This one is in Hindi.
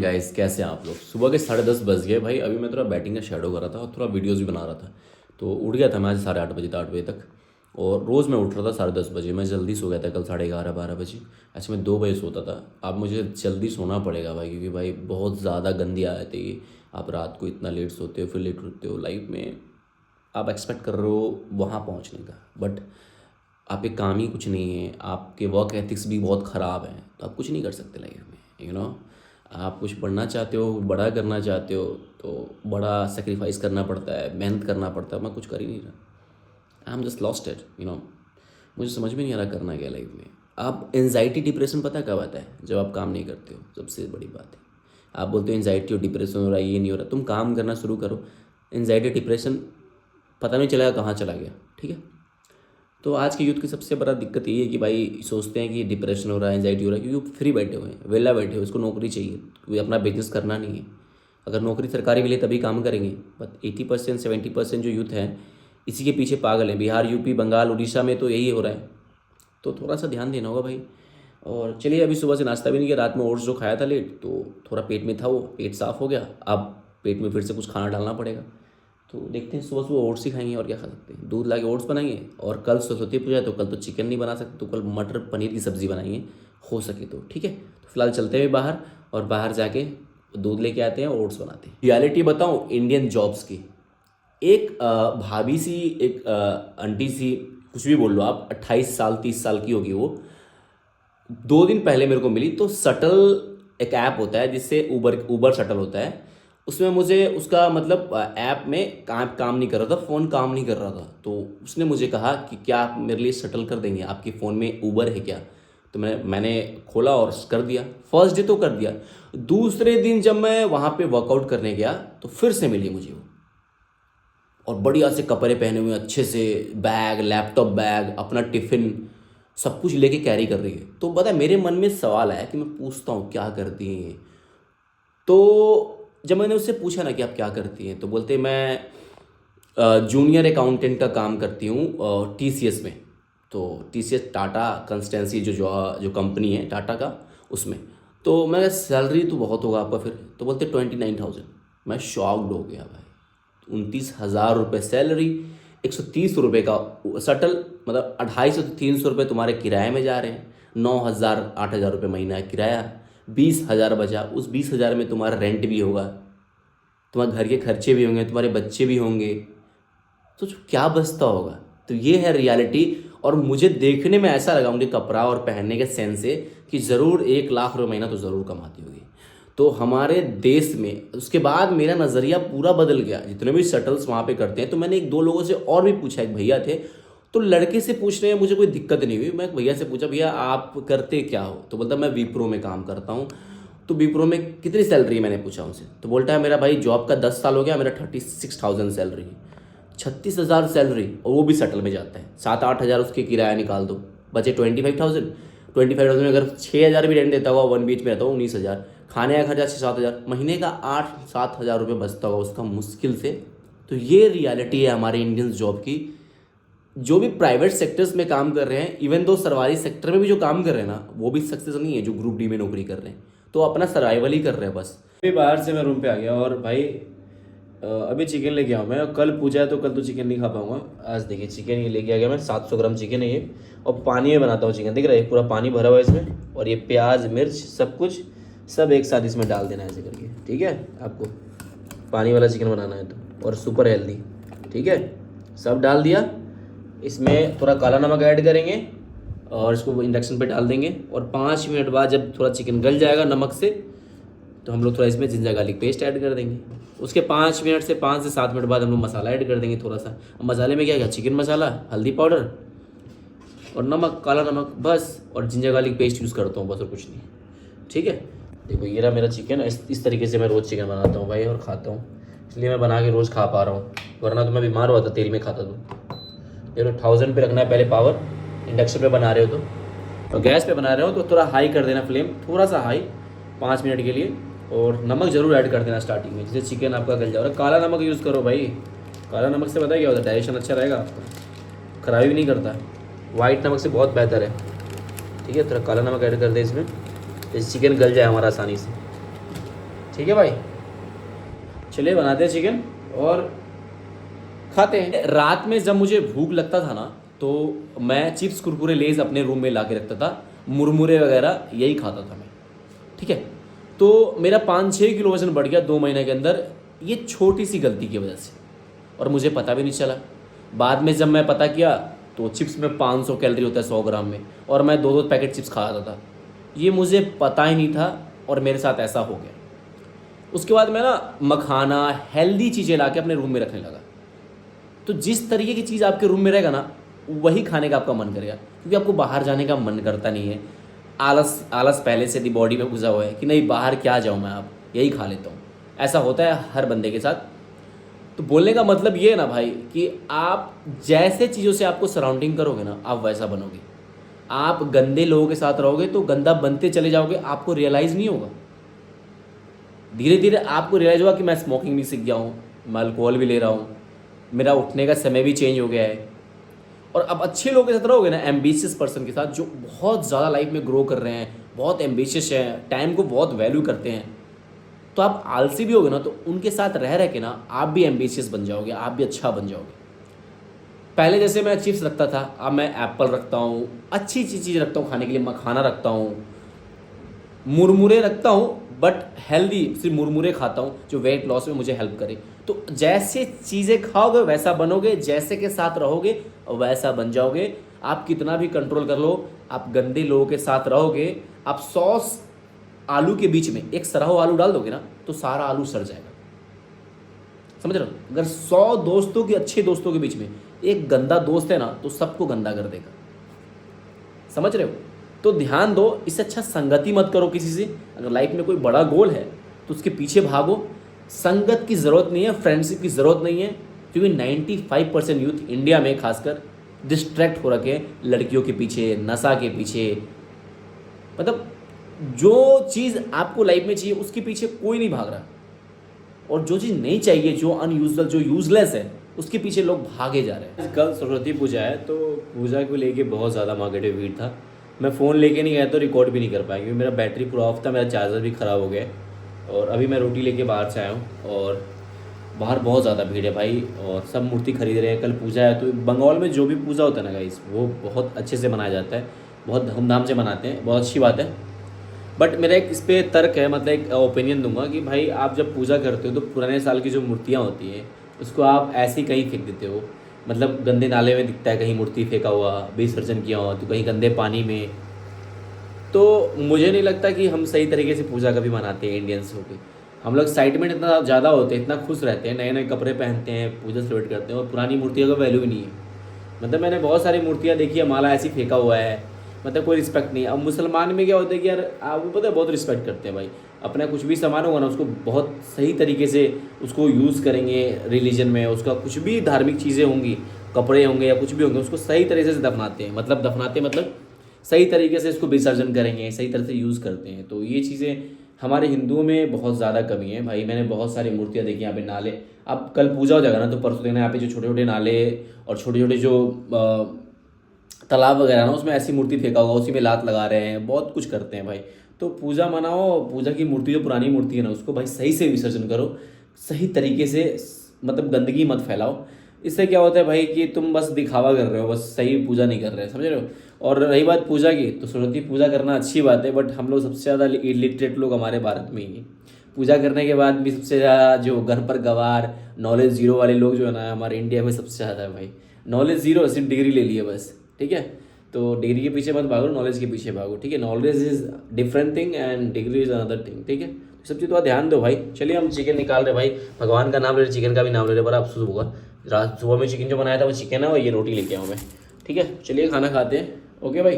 गाइस कैसे हैं आप लोग। सुबह के 10:30 बज गए भाई। अभी मैं थोड़ा बैटिंग का शैडो कर रहा था और थोड़ा वीडियोस भी बना रहा था। तो उठ गया था मैं आज 8:30 बजे 8 बजे तक। और रोज़ मैं उठ रहा था 10:30 बजे। मैं जल्दी सो गया था कल 11:30 12 बजे। ऐसे मैं 2 बजे सोता था। अब मुझे जल्दी सोना पड़ेगा भाई, क्योंकि भाई बहुत ज़्यादा गंदी आदत है ये। आप रात को इतना लेट सोते हो फिर लेट उठते हो। लाइफ में आप एक्सपेक्ट कर रहे हो वहाँ पहुँचने का, बट आपके काम ही कुछ नहीं है। आपके वर्क एथिक्स भी बहुत ख़राब हैं, तो आप कुछ नहीं कर सकते लाइफ में, आप कुछ बढ़ना चाहते हो, बड़ा करना चाहते हो, तो बड़ा सेक्रीफाइस करना पड़ता है, मेहनत करना पड़ता है। मैं कुछ कर ही नहीं रहा। I am just lost it. मुझे समझ में नहीं आ रहा करना क्या लाइफ में। आप एनजाइटी डिप्रेशन पता कब आता है? जब आप काम नहीं करते हो, सबसे बड़ी बात है। आप बोलते हो एनजाइटी और डिप्रेशन हो रहा है, ये नहीं हो रहा। तुम काम करना शुरू करो, एनजाइटी डिप्रेशन पता नहीं चलेगा कहाँ चला गया। ठीक है। तो आज के यूथ की सबसे बड़ा दिक्कत यही है कि भाई सोचते हैं कि डिप्रेशन हो रहा है, एंजाइटी हो रहा है, क्योंकि फ्री बैठे हुए हैं, वेला बैठे हुए। उसको नौकरी चाहिए, कोई अपना बिजनेस करना नहीं है। अगर नौकरी सरकारी मिले तभी काम करेंगे। बट 80% 70% जो यूथ हैं इसी के पीछे पागल हैं। बिहार, यूपी, बंगाल, उड़ीसा में तो यही हो रहा है। तो थोड़ा सा ध्यान देना होगा भाई। और चलिए, अभी सुबह से नाश्ता भी नहीं किया। रात में ओट्स जो खाया था लेट, तो थोड़ा पेट में था, वो पेट साफ़ हो गया। अब पेट में फिर से कुछ खाना डालना पड़ेगा। तो देखते हैं, सुबह सुबह ओट्स ही खाएंगे और क्या खा सकते हैं। दूध ला के ओट्स बनाएंगे। और कल सरस्वती पूजा है, तो कल तो चिकन नहीं बना सकते, तो कल मटर पनीर की सब्ज़ी बनाएंगे हो सके तो। ठीक है। तो फिलहाल चलते हैं बाहर, और बाहर जाके दूध लेके आते हैं, ओट्स बनाते हैं। रियलिटी बताऊँ इंडियन जॉब्स की। एक भाभी सी, एक आंटी सी, कुछ भी बोल लो आप, 28 साल 30 साल की होगी वो। 2 दिन पहले मेरे को मिली। तो शटल एक ऐप होता है जिससे ऊबर ऊबर शटल होता है। उसमें मुझे उसका मतलब ऐप में काम नहीं कर रहा था, फ़ोन काम नहीं कर रहा था। तो उसने मुझे कहा कि क्या आप मेरे लिए शटल कर देंगे, आपके फ़ोन में ऊबर है क्या? तो मैंने खोला और कर दिया। फर्स्ट डे तो कर दिया। दूसरे दिन जब मैं वहाँ पे वर्कआउट करने गया तो फिर से मिली मुझे वो। और बढ़िया से कपड़े पहने हुए, अच्छे से बैग, लैपटॉप बैग, अपना टिफ़िन, सब कुछ लेके कैरी कर रही है। तो पता है मेरे मन में सवाल आया कि मैं पूछता हूँ क्या करती हैं ये। तो जब मैंने उससे पूछा ना कि आप क्या करती हैं, तो बोलते मैं जूनियर अकाउंटेंट का काम करती हूँ टीसीएस में। तो टीसीएस टाटा कंसल्टेंसी जो कंपनी है टाटा का, उसमें। तो मैं सैलरी तो बहुत होगा आपका फिर? तो बोलते 29,000। मैं शॉक्ड हो गया भाई। 29,000 रुपये सैलरी, 130 रुपये का सटल, मतलब 250 से 300 रुपये तुम्हारे किराए में जा रहे हैं। 9,000 8,000 रुपये महीना किराया, 20,000 बचा। उस 20,000 में तुम्हारा रेंट भी होगा, तुम्हारे घर के खर्चे भी होंगे, तुम्हारे बच्चे भी होंगे। तो क्या बचता होगा? तो ये है रियलिटी। और मुझे देखने में ऐसा लगा उनके कपड़ा और पहनने के सेंस से कि ज़रूर 1 लाख रुपये महीना तो ज़रूर कमाती होगी। तो हमारे देश में उसके बाद मेरा नज़रिया पूरा बदल गया। जितने भी शटल्स वहाँ पे करते हैं, तो मैंने 1 2 लोगों से और भी पूछा। एक भैया थे, तो लड़के से पूछने में मुझे कोई दिक्कत नहीं हुई। मैं एक भैया से पूछा, भैया आप करते क्या हो? तो बोलता मैं विप्रो में काम करता हूँ। तो विप्रो में कितनी सैलरी, मैंने पूछा उनसे। तो बोलता है मेरा भाई जॉब का 10 साल हो गया, मेरा 36,000 सैलरी है। 36,000 सैलरी, और वो भी सेटल में जाता है। 7-8 हज़ार उसके किराया निकाल दो, बचे 25,000। 25,000 में अगर 6,000 भी रेंट देता हुआ, 1 BH में रहता हुआ 19,000, खाने का खर्चा 6-7 हज़ार, महीने का 8-7 हज़ार रुपये बचता होगा उसका मुश्किल से। तो ये रियलिटी है हमारे इंडियन जॉब की। जो भी प्राइवेट सेक्टर्स में काम कर रहे हैं, इवन दो सरकारी सेक्टर में भी जो काम कर रहे हैं ना, वो भी सक्सेस नहीं है। जो ग्रुप डी में नौकरी कर रहे हैं, तो अपना सर्वाइवल ही कर रहे हैं बस। अभी बाहर से मैं रूम पे आ गया, और भाई अभी चिकन लेके आऊँ मैं। कल पूजा है तो कल तो चिकन नहीं खा पाऊंगा। आज देखिए चिकन ये लेके आ गया मैं, 700 ग्राम चिकन है ये। और पानी में बनाता हूँ चिकन, देख रहे हैं पूरा पानी भरा हुआ है इसमें। और ये प्याज मिर्च सब कुछ सब एक साथ इसमें डाल देना है ऐसे करके। ठीक है, आपको पानी वाला चिकन बनाना है तो, और सुपर हेल्दी। ठीक है, सब डाल दिया। इसमें थोड़ा काला नमक ऐड करेंगे और इसको इंडक्शन पे डाल देंगे। और 5 मिनट बाद जब थोड़ा चिकन गल जाएगा नमक से, तो हम लोग थोड़ा इसमें जिंजर गार्लिक पेस्ट ऐड कर देंगे। उसके 5 मिनट से 5 से 7 मिनट बाद हम लोग मसाला ऐड कर देंगे थोड़ा सा। मसाले में क्या क्या, चिकन मसाला, हल्दी पाउडर और नमक, काला नमक बस। और जिंजर गार्लिक पेस्ट यूज़ करता हूँ बस, और कुछ नहीं। ठीक है, देखो ये रहा मेरा चिकन। इस तरीके से मैं रोज़ चिकन बनाता हूँ भाई, और खाता हूँ। इसलिए मैं बना के रोज़ खा पा रहा हूँ, वरना तो मैं बीमार हुआ था तेल में खाता तो। ये 1000 पे रखना है पहले पावर। इंडक्शन पे बना रहे हो तो गैस पे बना रहे हो तो थोड़ा हाई कर देना फ्लेम, थोड़ा सा हाई, 5 मिनट के लिए। और नमक ज़रूर ऐड कर देना स्टार्टिंग में, जिससे चिकन आपका गल जाए। और काला नमक यूज़ करो भाई। काला नमक से पता है क्या होता है? डाइजेशन अच्छा रहेगा आपका, खराबी भी नहीं करता। वाइट नमक से बहुत बेहतर है। ठीक है, थोड़ा काला नमक ऐड कर दे इसमें, तो चिकन गल जाए हमारा आसानी से। ठीक है भाई, चलिए बनाते हैं चिकन और खाते हैं। रात में जब मुझे भूख लगता था ना, तो मैं चिप्स कुरकुरे लेज अपने रूम में ला के रखता था, मुरमुरे वगैरह यही खाता था मैं, ठीक है। तो मेरा 5-6 किलो वजन बढ़ गया 2 महीने के अंदर, ये छोटी सी गलती की वजह से, और मुझे पता भी नहीं चला। बाद में जब मैं पता किया तो चिप्स में 500 कैलोरी होता है 100 ग्राम में, और मैं 2-2 पैकेट चिप्स खाता था। ये मुझे पता ही नहीं था और मेरे साथ ऐसा हो गया। उसके बाद मैं ना मखाना हेल्दी चीज़ें ला के अपने रूम में रखने लगा। तो जिस तरीके की चीज़ आपके रूम में रहेगा ना, वही खाने का आपका मन करेगा, क्योंकि आपको बाहर जाने का मन करता नहीं है। आलस आलस पहले से ही बॉडी में घुसा हुआ है कि नहीं बाहर क्या जाऊँ मैं, आप यही खा लेता हूँ। ऐसा होता है हर बंदे के साथ। तो बोलने का मतलब ये है ना भाई कि आप जैसे चीज़ों से आपको सराउंडिंग करोगे ना, आप वैसा बनोगे। आप गंदे लोगों के साथ रहोगे तो गंदा बनते चले जाओगे, आपको रियलाइज़ नहीं होगा। धीरे धीरे आपको रियलाइज़ होगा कि मैं स्मोकिंग भी सीख गया हूँ, मैं अल्कोहल भी ले रहा हूँ, मेरा उठने का समय भी चेंज हो गया है। और अब अच्छे लोगों के साथ रहोगे ना, एम्बिशियस पर्सन के साथ, जो बहुत ज़्यादा लाइफ में ग्रो कर रहे हैं, बहुत एम्बिशियस हैं, टाइम को बहुत वैल्यू करते हैं, तो आप आलसी भी होगे ना, तो उनके साथ रह के ना आप भी एम्बिशियस बन जाओगे, आप भी अच्छा बन जाओगे। पहले जैसे मैं चिप्स रखता था, अब मैं एप्पल रखता हूँ, अच्छी अच्छी चीज़ रखता हूँ खाने के लिए, मखाना रखता हूँ, मुरमुरे रखता हूँ, बट हेल्दी सिर्फ मुरमुरे खाता हूँ जो वेट लॉस में मुझे हेल्प करे। तो जैसे चीज़ें खाओगे वैसा बनोगे, जैसे के साथ रहोगे वैसा बन जाओगे। आप कितना भी कंट्रोल कर लो, आप गंदे लोगों के साथ रहोगे, आप सॉस आलू के बीच में एक सड़ा हुआ आलू डाल दोगे ना, तो सारा आलू सड़ जाएगा। समझ रहे हो? अगर 100 दोस्तों के अच्छे दोस्तों के बीच में एक गंदा दोस्त है ना, तो सबको गंदा कर देगा। समझ रहे हो? तो ध्यान दो, इससे अच्छा संगति मत करो किसी से। अगर लाइफ में कोई बड़ा गोल है तो उसके पीछे भागो। संगत की ज़रूरत नहीं है, फ्रेंडशिप की ज़रूरत नहीं है, क्योंकि 95% यूथ इंडिया में खासकर डिस्ट्रैक्ट हो रखे हैं लड़कियों के पीछे, नशा के पीछे। मतलब जो चीज़ आपको लाइफ में चाहिए उसके पीछे कोई नहीं भाग रहा, और जो चीज़ नहीं चाहिए, जो अनयूजुअल, जो यूजलेस है, उसके पीछे लोग भागे जा रहे हैं। कल सरस्वती पूजा है, तो पूजा को लेके बहुत ज़्यादा मार्केट भीड़ था। मैं फ़ोन लेके नहीं गया तो रिकॉर्ड भी नहीं कर पाया, क्योंकि मेरा बैटरी पूरा ऑफ था, मेरा चार्जर भी ख़राब हो गया। और अभी मैं रोटी लेके बाहर से आया हूँ, और बाहर बहुत ज़्यादा भीड़ है भाई, और सब मूर्ति खरीद रहे हैं। कल पूजा है, तो बंगाल में जो भी पूजा होता है ना गाइस, वो बहुत अच्छे से मनाया जाता है, बहुत धूमधाम से मनाते हैं, बहुत अच्छी बात है। बट मेरा एक इस पर तर्क है, मतलब एक ओपिनियन दूंगा कि भाई आप जब पूजा करते हो तो पुराने साल की जो मूर्तियाँ होती हैं उसको आप ऐसे ही कहीं फेंक देते हो। मतलब गंदे नाले में दिखता है कहीं मूर्ति फेंका हुआ, विसर्जन किया हुआ, तो कहीं गंदे पानी में। तो मुझे नहीं लगता कि हम सही तरीके से पूजा कभी मनाते हैं इंडियंस होके। हम लोग एक्साइटमेंट इतना ज़्यादा होते हैं, इतना खुश रहते हैं, नए नए कपड़े पहनते हैं, पूजा सेलिब्रेट करते हैं, और पुरानी मूर्तियों का वैल्यू भी नहीं है। मतलब मैंने बहुत सारी मूर्तियाँ देखी है, माला ऐसी फेंका हुआ है, मतलब कोई रिस्पेक्ट नहीं है। अब मुसलमान में क्या होता है कि यार आप पता है बहुत रिस्पेक्ट करते हैं भाई, अपना कुछ भी सामान होगा ना उसको बहुत सही तरीके से उसको यूज़ करेंगे। रिलीजन में उसका कुछ भी धार्मिक चीज़ें होंगी, कपड़े होंगे या कुछ भी होंगे, उसको सही तरीके से दफनाते हैं। मतलब सही तरीके से इसको विसर्जन करेंगे, सही तरह से यूज़ करते हैं। तो ये चीज़ें हमारे हिंदुओं में बहुत ज़्यादा कमी है भाई। मैंने बहुत सारी मूर्तियाँ देखी यहाँ पे, नाले। अब कल पूजा हो जाएगा ना, तो परसों देखना यहाँ पे जो छोटे छोटे नाले और छोटे छोटे जो तालाब वगैरह ना, उसमें ऐसी मूर्ति फेंका होगा, उसी में लात लगा रहे हैं, बहुत कुछ करते हैं भाई। तो पूजा मनाओ, पूजा की मूर्ति जो पुरानी मूर्ति है ना, उसको भाई सही से विसर्जन करो, सही तरीके से, मतलब गंदगी मत फैलाओ। इससे क्या होता है भाई कि तुम बस दिखावा कर रहे हो, बस सही पूजा नहीं कर रहे, समझ रहे हो। और रही बात पूजा की, तो सरस्वती पूजा करना अच्छी बात है, बट हम लोग सबसे ज़्यादा इलिटरेट लोग हमारे भारत में ही हैं। पूजा करने के बाद भी सबसे ज़्यादा जो घर पर गवार, नॉलेज जीरो वाले लोग जो है ना, हमारे इंडिया में सबसे ज़्यादा है भाई। नॉलेज जीरो, सिर्फ डिग्री ले लिए बस, ठीक है। तो डिग्री के पीछे मत भागो, नॉलेज के पीछे भागो, ठीक है। Knowledge is different thing and degree is another thing, ठीक है। सब चीज़ थोड़ा ध्यान दो भाई। चलिए हम चिकन निकाल रहे भाई, भगवान का नाम ले रहे, चिकन का भी नाम ले रहे, बड़ा अफसोस होगा। रात सुबह में चिकन जो बनाया था वो चिकन है, और ये रोटी लेके आऊँ मैं, ठीक है। चलिए खाना खाते हैं, ओके भाई।